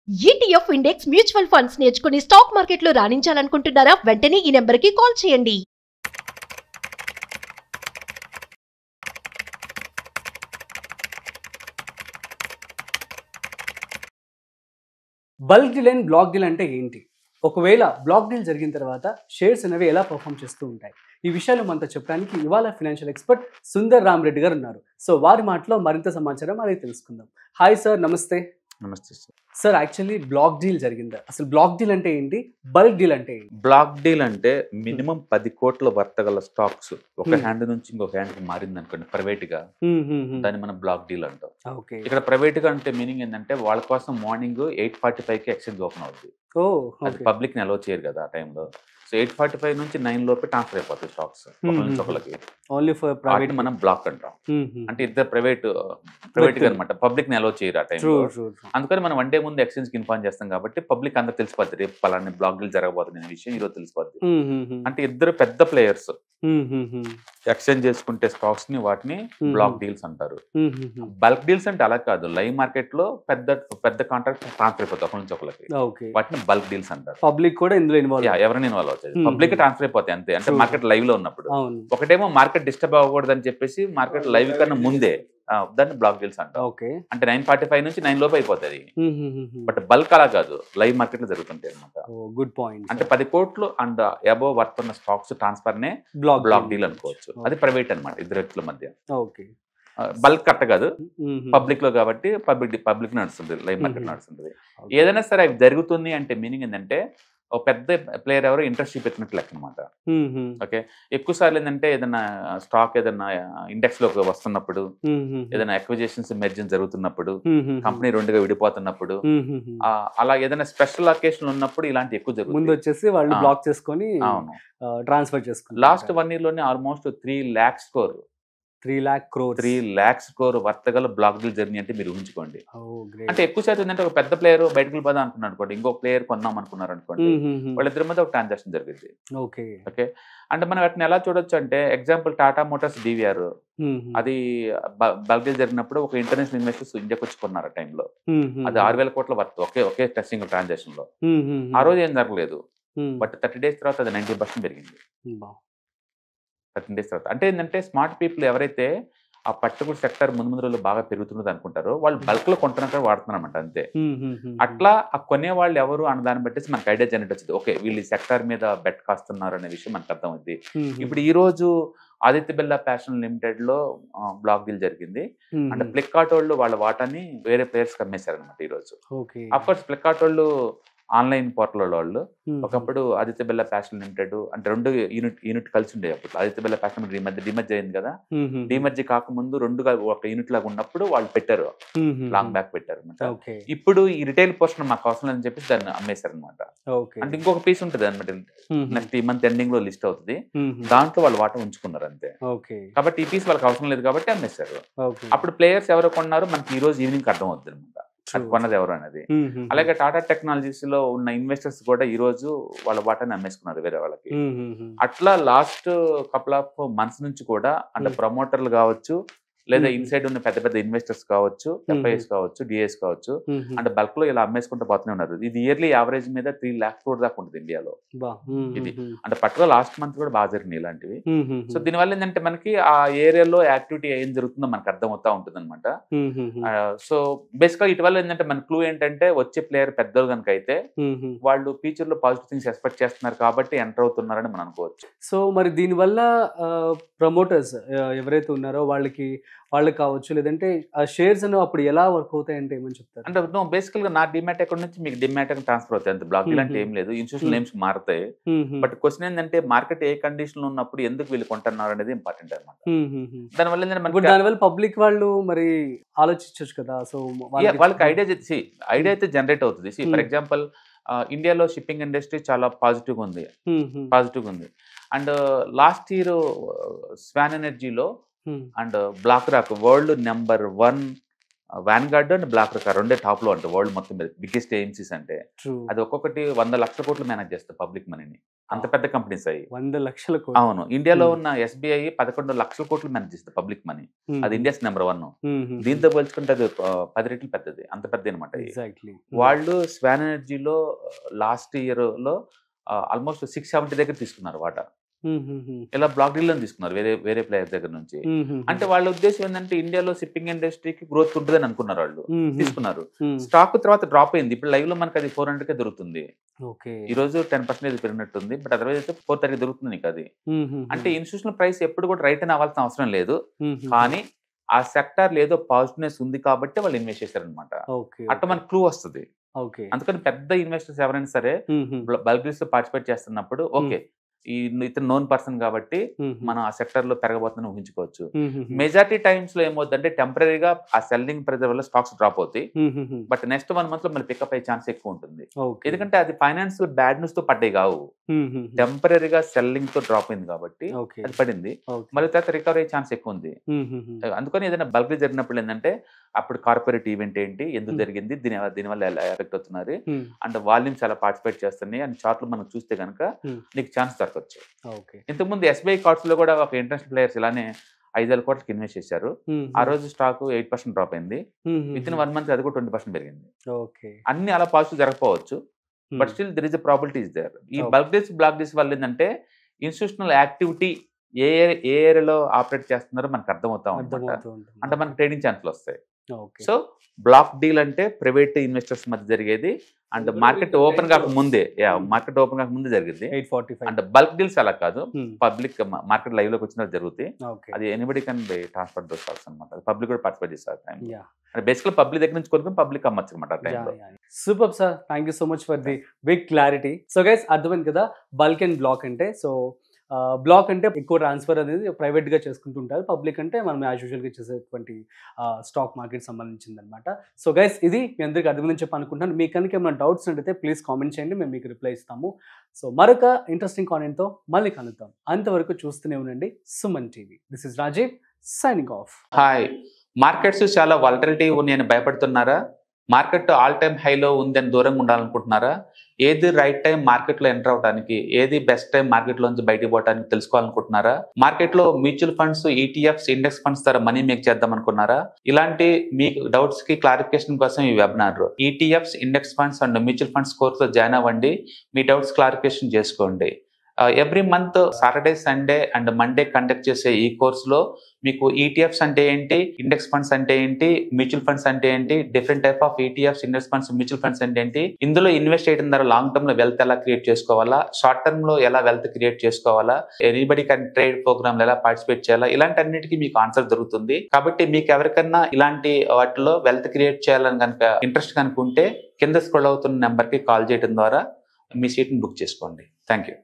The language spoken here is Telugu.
ETF ఇండెక్స్ మ్యూచువల్ ఫండ్స్ నేర్చుకుని స్టాక్ మార్కెట్లో రాణించాలనుకుంటున్నారా? వెంటనే ఈ నెంబర్కి కాల్ చేయండి. Bulk deal and black deal అంటే ఏంటి? ఒకవేళ బ్లాక్ డీల్ జరిగిన తర్వాత షేర్స్ అనేవి ఎలా పర్ఫామ్ చేస్తూ ఉంటాయి? ఈ విషయాలు మనతో చెప్పడానికి ఇవాళ ఫైనాన్షియల్ ఎక్స్పర్ట్ సుందర్ రామరెడ్డి గారు ఉన్నారు. సో వారి మాటలో మరింత సమాచారం అడిగి తెలుసుకుందాం. హాయ్ సార్, నమస్తే. నమస్తే sir. Sir, actually black deal జరిగిందా? అసలు బ్లాక్ డీల్ అంటే ఏంటి? బల్క్ డీల్ అంటే ఏంటి? బ్లాక్ డీల్ అంటే మినిమం 10 కోట్ల వర్త గల స్టాక్స్ ఒక హ్యాండ్ నుంచి ఇంకొక హ్యాండ్ మారింది అనుకోండి, ప్రైవేట్ గా, దాన్ని మనం బ్లాక్ డీల్ అంటాం. ఓకే. ఇక్కడ ప్రైవేట్ గా అంటే మీనింగ్ ఏంటంటే వాళ్ళ కోసం మార్నింగ్ 8:45కి ఎక్స్చేంజ్ ఓపెన్ అవుతుంది. అది పబ్లిక్ ని అలో చేయరు కదా ఆ టైంలో. సో 8:45 నుంచి 9 లోపే ట్రాన్స్ఫర్ అయిపోతాయి స్టాక్స్ ఒకరికి. ఓన్లీ ఫర్ ప్రైవేట్ మనం బ్లాక్ అంటాం. అంటే ఇద్దరు ప్రైవేట్ గా అనమాట, పబ్లిక్ ని అలో చేయరు ఆ టైంలో. అందుకని మనం వన్ డే ముందు ఎక్స్చేంజ్ కి ఇన్ఫార్మ్ చేస్తాం కాబట్టి పబ్లిక్ అందరూ తెలిసిపోద్ది రేపు పలానా బ్లాక్ డీల్ జరగబోతుంది అనే విషయం ఈరోజు తెలిసిపోద్ది. అంటే ఇద్దరు పెద్ద ప్లేయర్స్ ఎక్స్చేంజ్ చేసుకుంటే స్టాక్స్ ని, వాటిని బ్లాక్ డీల్స్ అంటారు. బల్క్ డీల్స్ అంటే అలా కాదు, లైవ్ మార్కెట్ లో పెద్ద పెద్ద కాంట్రాక్ట్ ట్రాన్స్ఫర్ అయిపోతుంది ఒకరి నుంచి ఒకరికి, వాటిని బల్క్ డీల్స్ అంటారు. పబ్లిక్ కూడా ఇందులో ఇన్వాల్వ్, ఎవరైనా ఇన్వాల్వ్ అవుతుంది. పబ్లిక్ ట్రాన్స్ఫర్ అయిపోతాయి అంతే. అంటే మార్కెట్ లైవ్ లో ఉన్నప్పుడు. ఒకటేమో మార్కెట్ డిస్టర్బ్ అవ్వకూడదు అని చెప్పేసి మార్కెట్ లైవ్ కన్నా ముందే దాన్ని బ్లాక్ డీల్స్ అంటారు. అంటే 9:45 నుంచి 9 లోపు అయిపోతుంది. బట్ బల్క్ అలా కాదు, లైవ్ మార్కెట్ లో జరుగుతుంటాయి అనమాట. Good point. అంటే 10 కోట్లు అండ్ అబోవ్ వర్త్ ఉన్న స్టాక్స్ ట్రాన్స్ఫర్ నే బ్లాక్ డీల్ అనుకోవచ్చు. అది ప్రైవేట్ అనమాట, ఇద్దరు వ్యక్తుల మధ్య. బల్క్ అట్ట కాదు, పబ్లిక్ లో కాబట్టి పబ్లిక్ నడుస్తుంది, లైవ్ మార్కెట్ నడుస్తుంది. ఏదైనా సరే అవి జరుగుతుంది అంటే మీనింగ్ ఏంటంటే ఒక పెద్ద ప్లేయర్ ఎవరో ఇంట్రెస్ట్ చూపెట్టినట్లు లెక్క అనమాట. ఓకే. ఎక్కువ సార్లు ఏంటంటే ఏదైనా స్టాక్ ఏదైనా ఇండెక్స్ లోకి వస్తున్నప్పుడు, ఏదైనా అక్విజిషన్స్ మెర్జెన్స్ జరుగుతున్నప్పుడు, కంపెనీ రెండుగా విడిపోతున్నప్పుడు, అలా ఏదైనా స్పెషల్ అకేషన్ ఉన్నప్పుడు ఇలాంటి ఎక్కువ జరుగుతుంది. ముందు వచ్చేసి వాళ్ళు బ్లాక్ చేసుకొని ట్రాన్స్ఫర్ చేసుకుని లాస్ట్ 1 year లోనే almost 3 lakh crore 3 lakh crore వర్తగల బ్లాక్ డీల్ జర్నీ అంటే మీరు ఊహించుకోండి. అంటే ఎక్కువ శాతం ఏంటంటే ఒక పెద్ద ప్లేయర్ బయటకు వెళ్ళిపోదాం అనుకున్నాడు అనుకోండి, ఇంకొక ప్లేయర్ కొందాం అనుకున్నారు అనుకోండి, వాళ్ళిద్దరి మధ్య ఒక ట్రాన్సాక్షన్ జరిగింది. ఓకే. అంటే మనం వాటిని ఎలా చూడొచ్చు అంటే, ఎగ్జాంపుల్ టాటా మోటార్స్ DVR, అది బల్క్ డీల్ జరిగినప్పుడు ఒక ఇంటర్నేషనల్ ఇన్వెస్టర్స్ ఇండియాకి వచ్చి కొన్నారు ఆ టైంలో. అది 6,000 కోట్ల వర్త్ ఒకే సింగిల్ ట్రాన్సాక్షన్ లో. ఆ రోజు ఏం జరగలేదు, బట్ 30 days తర్వాత అది 90% పెరిగింది. 13 days తర్వాత. అంటే ఏంటంటే స్మార్ట్ పీపుల్ ఎవరైతే ఆ పర్టికులర్ సెక్టర్ ముందు రోజుల్లో బాగా పెరుగుతున్నది అనుకుంటారో వాళ్ళు బల్క్ లో కొంటున్నట్టు వాడుతున్నారు అనమాట, అంతే. అట్లా ఆ కొనే వాళ్ళు ఎవరు అన్న దాన్ని బట్టి మనకు ఐడియా జనరేట్ వచ్చింది. ఓకే, వీళ్ళు ఈ సెక్టర్ మీద బెట్ కాస్తున్నారు అనే విషయం మనకు అర్థమైంది. ఇప్పుడు ఈ రోజు ఆదిత్య బిర్లా ఫ్యాషన్ లిమిటెడ్ లో బ్లాక్ డీల్ జరిగింది. అంటే ఫ్లిప్కార్ట్ వాళ్ళు వాళ్ళ వాటాని వేరే ప్లేయర్స్ అమ్మేశారు అనమాట ఈ రోజు. అఫ్ కోర్స్ ఫ్లిప్కార్ట్ వాళ్ళు ఆన్లైన్ పోర్టల్ వాళ్ళు ఒకప్పుడు ఆదిత్య బిర్లా ఫ్యాషన్ లిమిటెడ్ అంటే 2 యూనిట్ కలిసి ఉండే. అప్పుడు ఆదిత్య బిర్లా ఫ్యాషన్ ఈ మధ్య డిమర్జ్ అయింది కదా, డిమర్జ్ కాకముందు 2గా ఒక యూనిట్ లాగా ఉన్నప్పుడు వాళ్ళు పెట్టారు, లాంగ్ బ్యాక్ పెట్టారు అనమాట. ఇప్పుడు ఈ రిటైల్ పోర్షన్ మాకు అవసరం లేదని చెప్పేసి దాన్ని అమ్మేశారు అనమాట. అంటే ఇంకొక పీస్ ఉంటుంది అనమాట, నెక్స్ట్ ఈ మంత్ ఎండింగ్ లో లిస్ట్ అవుతుంది, దాంట్లో వాళ్ళు వాటా ఉంచుకున్నారు అంతే. కాబట్టి ఈ పీస్ వాళ్ళకి అవసరం లేదు కాబట్టి అమ్మేశారు. అప్పుడు ప్లేయర్స్ ఎవరు కొన్నారు మనకి ఈ రోజు ఈవినింగ్ అర్థం అవుతుంది అనమాట, అది కొన్నది ఎవరు అనేది. అలాగే టాటా టెక్నాలజీస్ లో ఉన్న ఇన్వెస్టర్స్ కూడా ఈ రోజు వాళ్ళ వాటాని అమ్మేసుకున్నారు వేరే వాళ్ళకి. అట్లా లాస్ట్ కపుల్ ఆఫ్ మంత్స్ నుంచి కూడా అంటే ప్రమోటర్లు కావచ్చు, లేదా ఇన్సైడ్ ఉన్న పెద్ద పెద్ద ఇన్వెస్టర్స్ కావచ్చు, FIS కావచ్చు, DIS కావచ్చు, అంటే బల్క్ లో ఇలా అమ్మేసుకుంటూ పోతూనే ఉన్నారు. ఇది ఇయర్లీ యావరేజ్ మీద 3 lakh crore దాకా ఉంటుంది ఇండియాలో. ఇది అంటే పట్టుగా లాస్ట్ మంత్ కూడా బాగా జరిగినాయి ఇలాంటివి. సో దీనివల్ల ఏంటంటే మనకి ఆ ఏరియాలో యాక్టివిటీ ఏం జరుగుతుందో మనకు అర్థం అవుతా ఉంటుంది అనమాట. సో బేసిక్గా ఇటు వల్ల ఏంటంటే మన క్లూ ఏంటంటే వచ్చే ప్లేయర్ పెద్దలు కనుక అయితే వాళ్ళు ఫ్యూచర్ లో పాజిటివ్ థింగ్స్ ఎక్స్పెక్ట్ చేస్తున్నారు కాబట్టి ఎంటర్ అవుతున్నారని మనం అనుకోవచ్చు. సో మరి దీనివల్ల ప్రమోటర్స్ ఎవరైతే ఉన్నారో వాళ్ళకి కావచ్చు, లేదంటే ఆ షేర్స్ అను అప్పుడు ఎలా వర్క్ అవుతాయి అంటే ఏమని చెప్తారు? అంటే బేసికల్ గా నా డిమాట్ అకౌంట్ నుంచి మీకు డిమాట్ అకౌంట్ ట్రాన్స్ఫర్ అవుతాయి, అంత బ్లాక్ అంటే ఏం లేదు. ఇన్స్టిట్యూషన్ నేమ్స్ మారుతాయి, బట్ క్వశ్చన్ ఏంటంటే మార్కెట్ ఏ కండిషన్ లో ఉన్నప్పుడు ఎందుకు వీళ్ళు కొంటున్నారు అనేది ఇంపార్టెంట్ అనమాట. దానివల్ల పబ్లిక్ వాళ్ళు మరి ఆలోచించవచ్చు కదా. సో వాళ్ళకి ఐడియా అయితే జనరేట్ అవుతుంది. ఫర్ ఎగ్జాంపుల్ ఇండియాలో షిప్పింగ్ ఇండస్ట్రీ చాలా పాజిటివ్ ఉంది. అండ్ లాస్ట్ ఇయర్ స్వాన్ ఎనర్జీలో and BlackRock world number 1 Vanguard and BlackRock రెండే టాప్ లో ఉంటాయి వరల్డ్ మొత్తం మీద బిగ్గెస్ట్ ఏఎంసీస్ అంటే. True. అది ఒక్కొక్కటి 100 లక్షల కోట్లు మేనేజ్ చేస్తారు పబ్లిక్ మనీని, అంత పెద్ద కంపెనీస్ అయ్యి. 100 లక్షల కోట్లు. అవును, ఇండియాలో ఉన్న ఎస్బీఐ 11 లక్షల కోట్లు మేనేజ్ చేస్తుంది పబ్లిక్ మనీ. అది ఇండియాస్ నెంబర్ 1. దీంతో పోల్చుకుంటే అది 10 రెట్లు పెద్దది, అంత పెద్ద అనమాట. ఎగ్జాక్ట్లీ. వాళ్ళు స్వాన్ ఎనర్జీలో లాస్ట్ ఇయర్ లో ఆల్మోస్ట్ 670 దగ్గర తీసుకున్నారు వాటా. ఇలా బ్లాక్ డీల్ లో తీసుకున్నారు వేరే వేరే ప్లేయర్ దగ్గర నుంచి. అంటే వాళ్ళ ఉద్దేశం ఏంటంటే ఇండియాలో షిప్పింగ్ ఇండస్ట్రీకి గ్రోత్ ఉంటుందని అనుకున్నారు వాళ్ళు, తీసుకున్నారు. స్టాక్ తర్వాత డ్రాప్ అయింది. ఇప్పుడు లైవ్ లో మనకి అది 400 కే దొరుకుతుంది. ఈ రోజు 10% పెరిగినట్టుంది, బట్ అదర్వైజ్ అయితే 430 దొరుకుతుంది నీకు అది. అంటే ఇన్స్టిట్యూషనల్ ప్రైస్ ఎప్పుడు కూడా రైట్ అని అవ్వాల్సిన అవసరం లేదు, కానీ ఆ సెక్టార్ లేదో పాజిటివ్నెస్ ఉంది కాబట్టి వాళ్ళు ఇన్వెస్ట్ చేశారనమాట. అట్లా మనకు క్లూ వస్తుంది. అందుకని పెద్ద ఇన్వెస్టర్స్ ఎవరైనా సరే బల్క్ డీల్స్ లో పార్టిసిపేట్ చేస్తున్నప్పుడు ఓకే ఇతను నోన్ పర్సన్ కాబట్టి మనం ఆ సెక్టర్ లో పెరగబోతుందని ఊహించుకోవచ్చు. మెజారిటీ టైమ్స్ లో ఏమవుతుందంటే టెంపరీగా ఆ సెల్లింగ్ ప్రెజర్ వల్ల స్టాక్స్ డ్రాప్ అవుతాయి, బట్ నెక్స్ట్ 1 month లో మళ్ళీ పికప్ అయ్యే ఛాన్స్ ఎక్కువ ఉంటుంది. ఎందుకంటే అది ఫైనాన్స్ బ్యాడ్ న్యూస్ తో పడ్డాయి కావు, టెంపరీగా సెల్లింగ్ తో డ్రాప్ అయింది కాబట్టి అది పడింది. మళ్ళీ తర్వాత రికవర్ అయ్యే ఛాన్స్ ఎక్కువ ఉంది. అందుకని ఏదైనా బల్క్ జరిగినప్పుడు ఏంటంటే అప్పుడు కార్పొరేట్ ఈవెంట్ ఏంటి, ఎందుకు జరిగింది, దీనివల్ల ఎలా ఎఫెక్ట్ అవుతున్నారు, అండ్ వాల్యూమ్స్ ఎలా పార్టిసిపేట్ చేస్తున్నాయి అని చార్ట్లు మనం చూస్తే కనుక నీకు ఛాన్స్ దొరకచ్చు. ఇంతకుముందు ఎస్బీఐ కార్డ్స్ లో కూడా ఒక ఇంటర్నేషనల్ ప్లేయర్స్ ఇలానే 5,000 కోట్లకి ఇన్వెస్ట్ చేశారు. ఆ రోజు స్టాక్ 8% డ్రాప్ అయింది. వితిన్ 1 month అది కూడా 20% పెరిగింది. అన్ని అలా పాజిటివ్ జరగకపోవచ్చు, but still there is a probability is there. ఈ బల్క్ డీల్స్ బ్లాక్ డీల్స్ వల్ల ఏంటంటే ఇన్స్టిట్యూషనల్ యాక్టివిటీ ఏ ఏరియాలో ఆపరేట్ చేస్తున్నారో మనకు అర్థమవుతా ఉంటుంది, అంటే మనకు ట్రేడింగ్ ఛాన్స్లు వస్తాయి. సో బ్లాక్ డీల్ అంటే ప్రైవేట్ ఇన్వెస్టర్స్ మధ్య జరిగేది, అండ్ మార్కెట్ ఓపెన్ కాక ముందే జరిగింది. అంటే బల్క్ డీల్స్ అలా కాదు, పబ్లిక్ మార్కెట్ లైవ్ లోకి వచ్చిన జరుగుతాయి. అది anybody can buy transfer those stocks అనమాట. పబ్లిక్ కూడా పార్టిసిపేట్ చేస్తారు. బేసికల్ పబ్లిక్ దగ్గర నుంచి కొనుక్కొని పబ్లిక్ అమ్మచ్చు అనమాట. Super sir, thank you so much for the big clarity. So guys అర్థమైంది కదా బల్క్ అండ్ బ్లాక్ అంటే. సో బ్లాక్ అంటే ఎక్కువ ట్రాన్స్ఫర్ అనేది ప్రైవేట్ గా చేసుకుంటుంటారు, పబ్లిక్ అంటే మనం యాజ్ యూజువల్ గా చేసేటువంటి స్టాక్ మార్కెట్ సంబంధించింది అనమాట. సో గైస్ ఇది మీ అందరికీ అర్థమైందని చెప్పి అనుకుంటున్నాను. మీకు కనుక ఏమైనా డౌట్స్ ఉంటే ప్లీజ్ కామెంట్ చేయండి, మేము మీకు రిప్లై ఇస్తాము. సో మరొక ఇంట్రెస్టింగ్ కాంటెంట్ తో మళ్ళీ కలుద్దాం. అంతవరకు చూస్తూనే ఉండండి Suman TV. This is Rajiv signing off. Hi, markets చాలా వాలటిలిటీ ఉన్నాయని భయపడుతున్నారా? మార్కెట్ ఆల్ టైమ్ హైలో ఉందని దూరంగా ఉండాలనుకుంటున్నారా? ఏది రైట్ టైం మార్కెట్లో ఎంటర్ అవడానికి, ఏది బెస్ట్ టైం మార్కెట్లోంచి బయటకు పోవడానికి తెలుసుకోవాలనుకుంటున్నారా? మార్కెట్లో mutual funds, ETFs, index funds ద్వారా మనీ మేక్ చేద్దాం అనుకున్నారా? ఇలాంటి మీ డౌట్స్ కి క్లారిఫికేషన్ కోసం ఈ webinar ETFs, index funds and mutual funds కోర్సులో జాయిన్ అవ్వండి. మీ డౌట్స్ క్లారిఫికేషన్ చేసుకోండి. Every month Saturday, Sunday and Monday conduct చేసే ఈ కోర్సులో మీకు ఈటీఎఫ్స్ అంటే ఏంటి, ఇండెక్స్ ఫండ్స్ అంటే ఏంటి, మ్యూచువల్ ఫండ్స్ అంటే ఏంటి, different type of ETFs, index funds, mutual funds అంటే ఏంటి, ఇందులో ఇన్వెస్ట్ చేయడం ద్వారా లాంగ్ టర్మ్ లో వెల్త్ ఎలా క్రియేట్ చేసుకోవాలా, షార్ట్ టర్మ్ లో ఎలా వెల్త్ క్రియేట్ చేసుకోవాలా, ఎనీబడి కెన్ ట్రేడ్ ప్రోగ్రామ్ ఎలా పార్టిసిపేట్ చేయాలా, ఇలాంటి అన్నిటికీ మీకు ఆన్సర్ దొరుకుతుంది. కాబట్టి మీకు ఎవరికన్నా ఇలాంటి వాటిలో వెల్త్ క్రియేట్ చేయాలని కనుక ఇంట్రెస్ట్ కనుకుంటే కింద స్క్రోల్ అవుతున్న నెంబర్ కి కాల్ చేయడం ద్వారా మీ సీట్ ని బుక్ చేసుకోండి. Thank you.